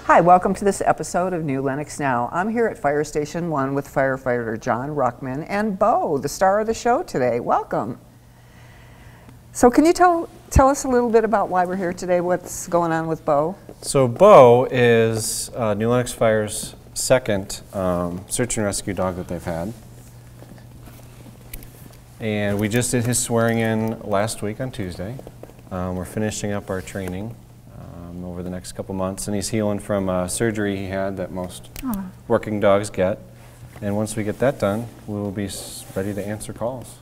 Hi, welcome to this episode of New Lenox Now. I'm here at Fire Station 1 with Firefighter John Ruckman and Bo, the star of the show today. Welcome. So can you tell us a little bit about why we're here today, what's going on with Bo? So Bo is New Lenox Fire's second search and rescue dog that they've had. And we just did his swearing in last week on Tuesday. We're finishing up our training over the next couple months, and he's healing from surgery he had that most working dogs get. And once we get that done, we will be ready to answer calls.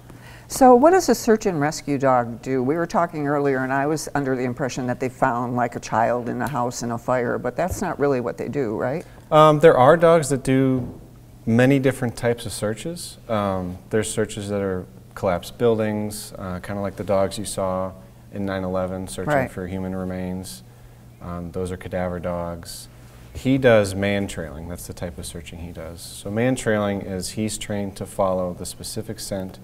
So what does a search and rescue dog do? We were talking earlier and I was under the impression that they found like a child in a house in a fire, but that's not really what they do, right? There are dogs that do many different types of searches. There's searches that are collapsed buildings, kind of like the dogs you saw in 9/11 searching for human remains. Those are cadaver dogs. He does man trailing. That's the type of searching he does. So man trailing is he's trained to follow the specific scent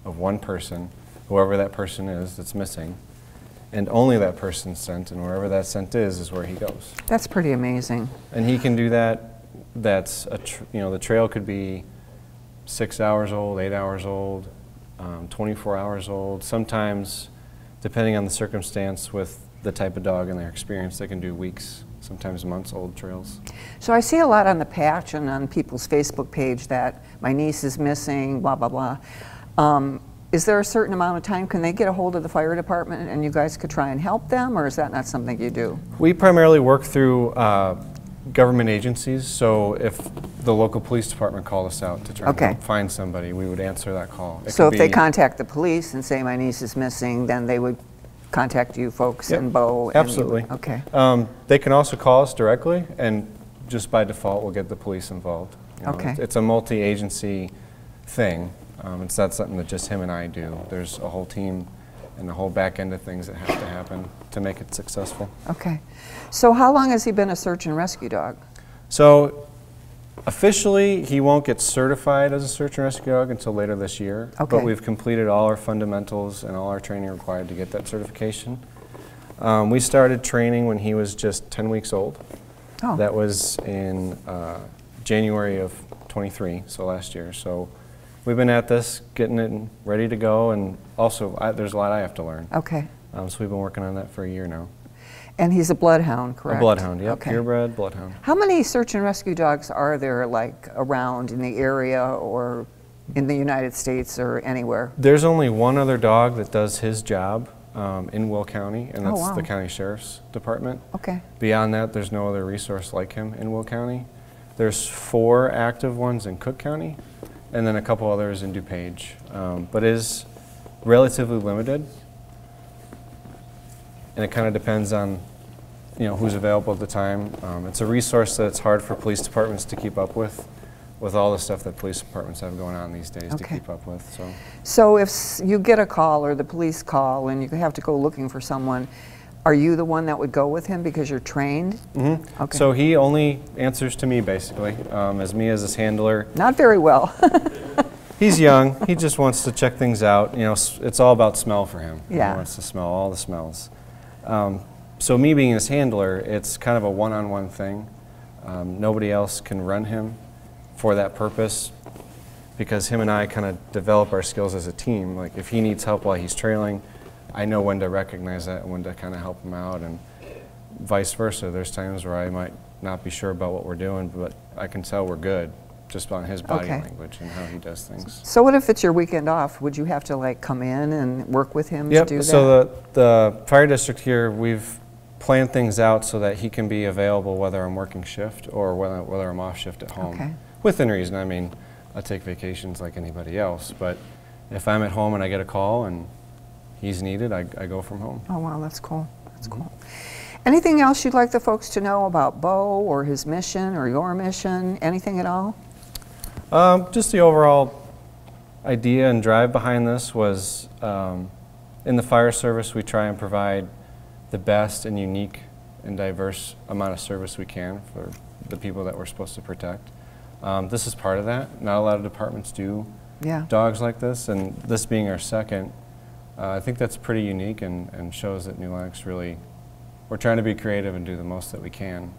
of one person, whoever that person is that's missing, and only that person's scent, and wherever that scent is where he goes. That's pretty amazing. And he can do that. That's the trail could be 6 hours old, 8 hours old, 24 hours old. Sometimes, depending on the circumstance with the type of dog and their experience, they can do weeks, sometimes months old trails. So I see a lot on the patch and on people's Facebook page that my niece is missing, blah, blah, blah. Is there a certain amount of time? Can they get a hold of the fire department and you guys could try and help them, or is that not something you do? We primarily work through government agencies, so if the local police department called us out to try and help find somebody, we would answer that call. So if they contact the police and say my niece is missing, then they would contact you folks and Bo? Absolutely. Okay. They can also call us directly, and just by default we'll get the police involved. It's a multi-agency thing. It's not something that just him and I do. There's a whole team and a whole back end of things that have to happen to make it successful. Okay. So how long has he been a search and rescue dog? So officially he won't get certified as a search and rescue dog until later this year, but we've completed all our fundamentals and all our training required to get that certification. We started training when he was just 10 weeks old. That was in January of 23, so last year. So we've been at this, getting it ready to go, and also there's a lot I have to learn. Okay. So we've been working on that for a year now. And he's a bloodhound, correct? A bloodhound, yep, purebred bloodhound. How many search and rescue dogs are there, like, around in the area or in the United States or anywhere? There's only one other dog that does his job in Will County, and that's the county sheriff's department. Okay. Beyond that, there's no other resource like him in Will County. There's 4 active ones in Cook County, and then a couple others in DuPage, but is relatively limited. And it kind of depends on, who's available at the time. It's a resource that it's hard for police departments to keep up with all the stuff that police departments have going on these days to keep up with. So if you get a call or the police call and you have to go looking for someone, are you the one that would go with him because you're trained? Mm-hmm. Okay. So he only answers to me, basically, as me as his handler. Not very well. He's young. He just wants to check things out. It's all about smell for him. He wants to smell all the smells. So me being his handler, it's kind of a one-on-one thing. Nobody else can run him for that purpose because him and I kind of develop our skills as a team. Like if he needs help while he's trailing, I know when to recognize that and when to kind of help him out, and vice versa. There's times where I might not be sure about what we're doing, but I can tell we're good just on his body language and how he does things. So what if it's your weekend off? Would you have to like come in and work with him to do that? So the fire district here, we've planned things out so that he can be available whether I'm working shift or whether I'm off shift at home. Within reason. I mean, I take vacations like anybody else, but if I'm at home and I get a call and he's needed, I go from home. Oh wow, that's cool. That's cool. Anything else you'd like the folks to know about Bo or his mission or your mission? Anything at all? Just the overall idea and drive behind this was, in the fire service, we try and provide the best and unique and diverse amount of service we can for the people that we're supposed to protect. This is part of that. Not a lot of departments do dogs like this, and this being our second, I think that's pretty unique and shows that New Lenox really, we're trying to be creative and do the most that we can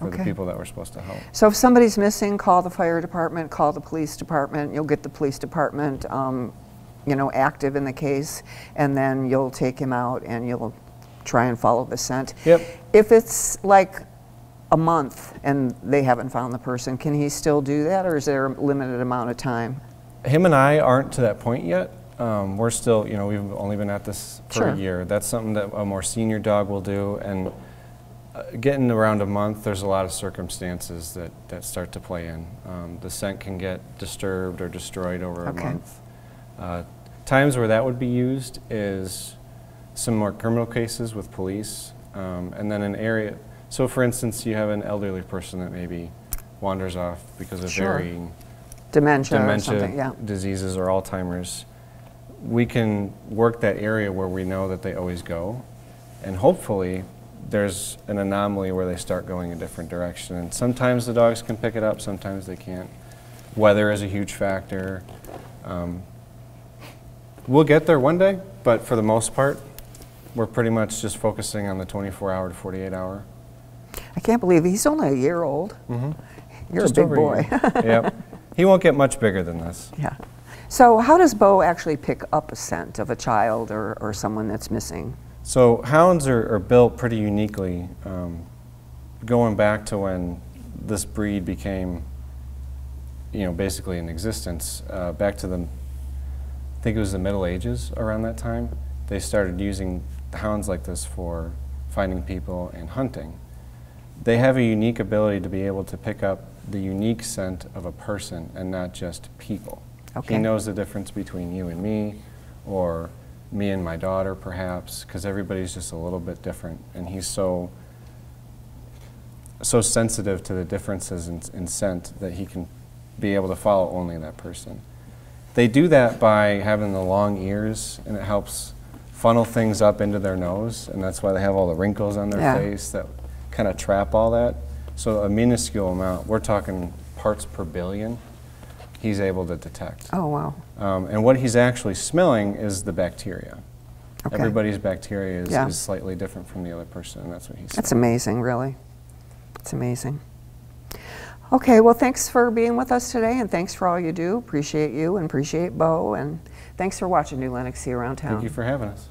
for the people that we're supposed to help. So if somebody's missing, call the fire department, call the police department. You'll get the police department, you know, active in the case, and then you'll take him out and you'll try and follow the scent. Yep. If it's like a month and they haven't found the person, can he still do that, or is there a limited amount of time? Him and I aren't to that point yet. We're still, you know, we've only been at this for a year. That's something that a more senior dog will do, and getting around a month, there's a lot of circumstances that start to play in. The scent can get disturbed or destroyed over a month. Times where that would be used is some more criminal cases with police, and then an area. So for instance, you have an elderly person that maybe wanders off because of varying dementia or something, diseases or Alzheimer's. We can work that area where we know that they always go, and hopefully there's an anomaly where they start going a different direction. And sometimes the dogs can pick it up, sometimes they can't. Weather is a huge factor. We'll get there one day, but for the most part, we're pretty much just focusing on the 24-hour to 48-hour. I can't believe he's only a year old. You're just a big boy. Yep. He won't get much bigger than this. Yeah. So how does Bo actually pick up a scent of a child or someone that's missing? So hounds are built pretty uniquely, going back to when this breed became, you know, basically in existence, back to the, I think it was the Middle Ages around that time. They started using hounds like this for finding people and hunting. They have a unique ability to be able to pick up the unique scent of a person and not just people. He knows the difference between you and me, or me and my daughter perhaps, because everybody's just a little bit different, and he's so sensitive to the differences in scent that he can be able to follow only that person. They do that by having the long ears, and it helps funnel things up into their nose, and that's why they have all the wrinkles on their face that kind of trap all that. So a minuscule amount, we're talking parts per billion, he's able to detect. Oh, wow. And what he's actually smelling is the bacteria. Everybody's bacteria is slightly different from the other person, and that's what he's smelling. That's amazing, really. It's amazing. Okay, well, thanks for being with us today, and thanks for all you do. Appreciate you and appreciate Bo, and thanks for watching New Lenox Around Town. Thank you for having us.